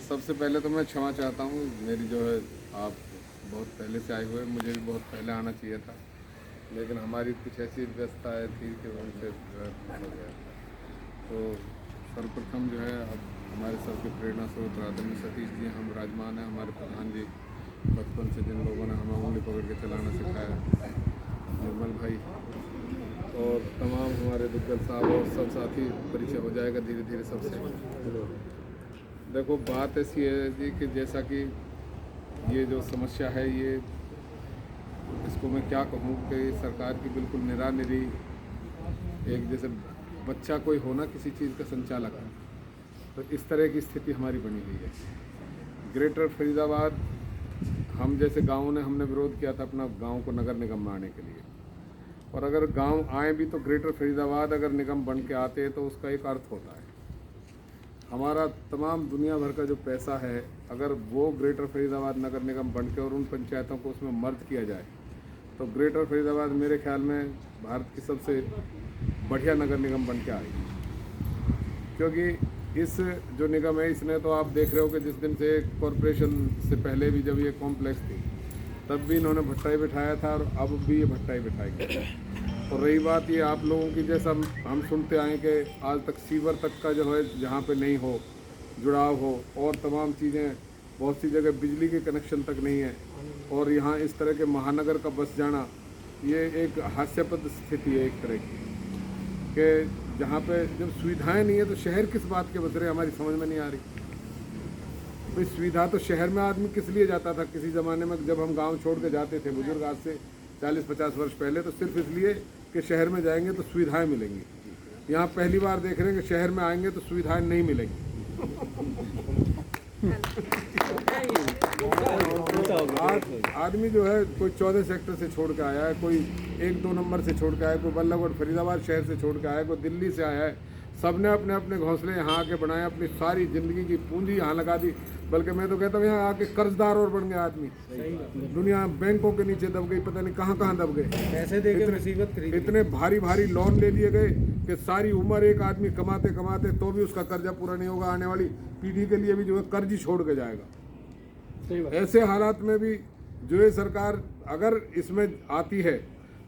सबसे पहले तो मैं क्षमा चाहता हूँ। मेरी जो है आप बहुत पहले से आए हुए, मुझे भी बहुत पहले आना चाहिए था, लेकिन हमारी कुछ ऐसी व्यस्तताएँ थी कि उनसे जो है हो गया। तो सर्वप्रथम जो है अब हमारे सबके प्रेरणा स्रोत आदरणीय सतीश जी हम विराजमान हैं। हमारे प्रधान जी बचपन से जिन लोगों ने हमें उंगली पकड़ के चलाना सिखाया, निर्मल भाई और तमाम हमारे दुग्गल साहब और सब साथी, परिचय हो जाएगा धीरे धीरे सबसे। देखो बात ऐसी है जी कि जैसा कि ये जो समस्या है, ये इसको मैं क्या कहूँ कि सरकार की बिल्कुल निरानिरी एक जैसे बच्चा कोई हो ना किसी चीज़ का संचालक, तो इस तरह की स्थिति हमारी बनी हुई है। ग्रेटर फरीदाबाद हम जैसे गाँव ने हमने विरोध किया था अपना गांव को नगर निगम में आने के लिए, और अगर गांव आए भी तो ग्रेटर फरीदाबाद अगर निगम बन के आते हैं तो उसका एक अर्थ होता है। हमारा तमाम दुनिया भर का जो पैसा है, अगर वो ग्रेटर फरीदाबाद नगर निगम बन के और उन पंचायतों को उसमें मर्ज किया जाए तो ग्रेटर फरीदाबाद मेरे ख्याल में भारत की सबसे बढ़िया नगर निगम बन के आएगी। क्योंकि इस जो निगम है इसने तो आप देख रहे हो कि जिस दिन से कॉरपोरेशन से पहले भी जब ये कॉम्प्लेक्स थी तब भी इन्होंने भट्टा ही बिठाया था और अब भी ये भट्टा ही बिठाएंगे। और रही बात ये आप लोगों की, जैसा हम सुनते आए कि आज तक सीवर तक का जो है जहाँ पे नहीं हो जुड़ाव हो, और तमाम चीज़ें बहुत सी जगह बिजली के कनेक्शन तक नहीं है, और यहाँ इस तरह के महानगर का बस जाना ये एक हास्यास्पद स्थिति है एक तरह की, कि जहाँ पे जब सुविधाएं नहीं है तो शहर किस बात के बस रहे, हमारी समझ में नहीं आ रही। तो सुविधा तो शहर में आदमी किस लिए जाता था किसी ज़माने में, जब हम गांव छोड़ के जाते थे बुजुर्ग आज से 40-50 वर्ष पहले, तो सिर्फ इसलिए कि शहर में जाएंगे तो सुविधाएं मिलेंगी। यहाँ पहली बार देख रहे हैं कि शहर में आएंगे तो सुविधाएं नहीं मिलेंगी। आज आदमी जो है कोई 14 सेक्टर से छोड़ के आया है, कोई 1-2 नंबर से छोड़ के आया है, कोई बल्लभगढ़ फरीदाबाद शहर से छोड़ के आया है, कोई दिल्ली से आया है। सबने अपने अपने घोंसले यहाँ आके बनाए, अपनी सारी ज़िंदगी की पूंजी यहाँ लगा दी। बल्कि मैं तो कहता हूँ यहाँ आके कर्जदार और बन गया आदमी। दुनिया बैंकों के नीचे दब गई, पता नहीं कहाँ दब गए, पैसे देके मुसीबत खरीद, इतने भारी भारी लोन ले लिए गए कि सारी उम्र एक आदमी कमाते कमाते तो भी उसका कर्जा पूरा नहीं होगा, आने वाली पीढ़ी के लिए भी जो है कर्ज ही छोड़ के जाएगा। ऐसे हालात में भी जो है सरकार अगर इसमें आती है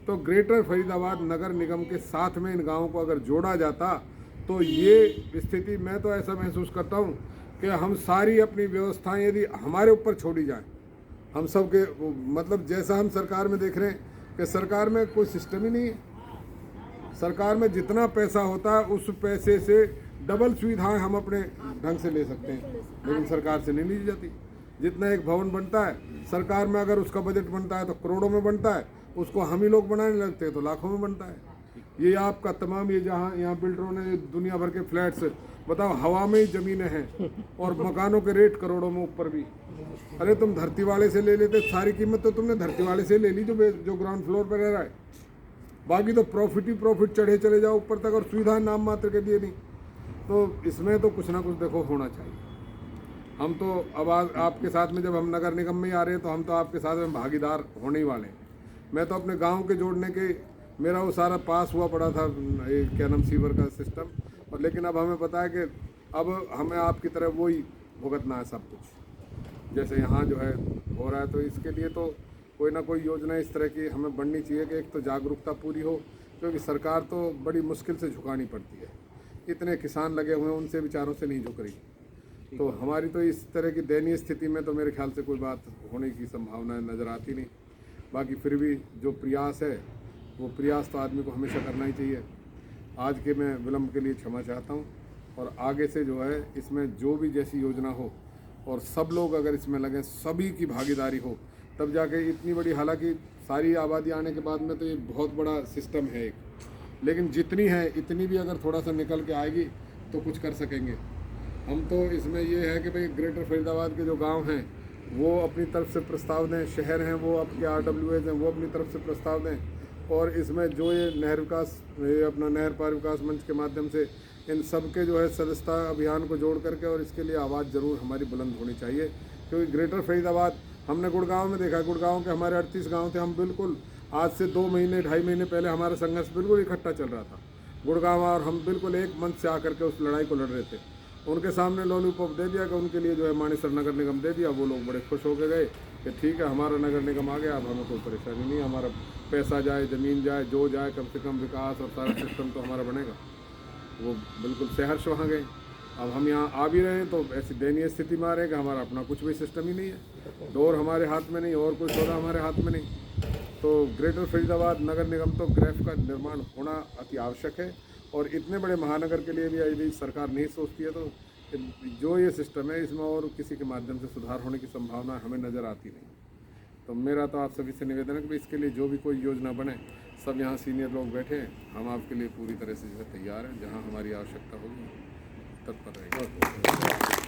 तो ग्रेटर फरीदाबाद नगर निगम के साथ में इन गाँवों को अगर जोड़ा जाता तो ये स्थिति, मैं तो ऐसा महसूस करता हूँ कि हम सारी अपनी व्यवस्थाएं यदि हमारे ऊपर छोड़ी जाएं, हम सब के मतलब जैसा हम सरकार में देख रहे हैं कि सरकार में कोई सिस्टम ही नहीं है। सरकार में जितना पैसा होता है उस पैसे से डबल सुविधाएं हम अपने ढंग से ले सकते हैं, लेकिन सरकार से नहीं ली जाती। जितना एक भवन बनता है सरकार में, अगर उसका बजट बनता है तो करोड़ों में बनता है, उसको हम ही लोग बनाने लगते हैं तो लाखों में बनता है। ये आपका तमाम ये जहाँ यहाँ बिल्डरों ने दुनिया भर के फ्लैट्स, बताओ हवा में ही ज़मीनें हैं और मकानों के रेट करोड़ों में ऊपर भी। अरे तुम धरती वाले से ले लेते, सारी कीमत तो तुमने धरती वाले से ले ली जो ग्राउंड फ्लोर पर रह रहा है, बाकी तो प्रॉफिट ही प्रॉफिट चढ़े चले जाओ ऊपर तक, और सुविधा नाम मात्र के लिए नहीं। तो इसमें तो कुछ ना कुछ देखो होना चाहिए। हम तो अब आपके साथ में जब हम नगर निगम में ही आ रहे हैं तो हम तो आपके साथ में भागीदार होने ही वाले हैं। मैं तो अपने गाँव के जोड़ने के, मेरा वो सारा पास हुआ पड़ा था क्या नाम सीवर का सिस्टम, और लेकिन अब हमें पता है कि अब हमें आपकी तरह वही भुगतना है सब कुछ जैसे यहाँ जो है हो रहा है। तो इसके लिए तो कोई ना कोई योजना इस तरह की हमें बननी चाहिए कि एक तो जागरूकता पूरी हो, क्योंकि सरकार तो बड़ी मुश्किल से झुकानी पड़ती है। इतने किसान लगे हुए हैं, उनसे विचारों से नहीं झुक रही। तो हमारी तो इस तरह की दयनीय स्थिति में तो मेरे ख्याल से कोई बात होने की संभावना नज़र आती नहीं। बाकी फिर भी जो प्रयास है वो प्रयास तो आदमी को हमेशा करना ही चाहिए। आज के मैं विलम्ब के लिए क्षमा चाहता हूँ, और आगे से जो है इसमें जो भी जैसी योजना हो और सब लोग अगर इसमें लगें, सभी की भागीदारी हो, तब जाके इतनी बड़ी, हालांकि सारी आबादी आने के बाद में तो ये बहुत बड़ा सिस्टम है एक, लेकिन जितनी है इतनी भी अगर थोड़ा सा निकल के आएगी तो कुछ कर सकेंगे हम। तो इसमें ये है कि भाई ग्रेटर फरीदाबाद के जो गाँव हैं वो अपनी तरफ से प्रस्ताव दें, शहर हैं वो आपके RWAs हैं वो अपनी तरफ से प्रस्ताव दें, और इसमें जो ये नहर विकास, ये अपना नहर पार विकास मंच के माध्यम से इन सब के जो है सदस्यता अभियान को जोड़ करके, और इसके लिए आवाज़ ज़रूर हमारी बुलंद होनी चाहिए। क्योंकि ग्रेटर फरीदाबाद हमने गुड़गांव में देखा, गुड़गांव के हमारे 38 गांव थे, हम बिल्कुल आज से 2 महीने 2.5 महीने पहले हमारा संघर्ष बिल्कुल इकट्ठा चल रहा था गुड़गांव, और हम बिल्कुल एक मंच से आकर के उस लड़ाई को लड़ रहे थे। उनके सामने लॉलीपॉप दे दिया कि उनके लिए जो है मानेसर नगर निगम दे दिया। वो लोग बड़े खुश होकर गए कि ठीक है हमारा नगर निगम आ गया, अब हमें कोई परेशानी नहीं, हमारा पैसा जाए, ज़मीन जाए, जो जाए, कम से कम विकास और सारा सिस्टम तो हमारा बनेगा। वो बिल्कुल सहर्ष वहाँ गए। अब हम यहाँ आ भी रहे हैं तो ऐसी दयनीय स्थिति में आ रहे हैं कि हमारा अपना कुछ भी सिस्टम ही नहीं है, डोर हमारे हाथ में नहीं और कोई सौदा हमारे हाथ में नहीं। तो ग्रेटर फरीदाबाद नगर निगम तो ग्रेफ का निर्माण होना अति आवश्यक है। और इतने बड़े महानगर के लिए भी यदि सरकार नहीं सोचती है तो जो ये सिस्टम है इसमें और किसी के माध्यम से सुधार होने की संभावना हमें नज़र आती नहीं। तो मेरा तो आप सभी से निवेदन है कि इसके लिए जो भी कोई योजना बने, सब यहाँ सीनियर लोग बैठे हैं, हम आपके लिए पूरी तरह से जो है तैयार हैं। जहाँ हमारी आवश्यकता होगी तत्पर रहेंगे।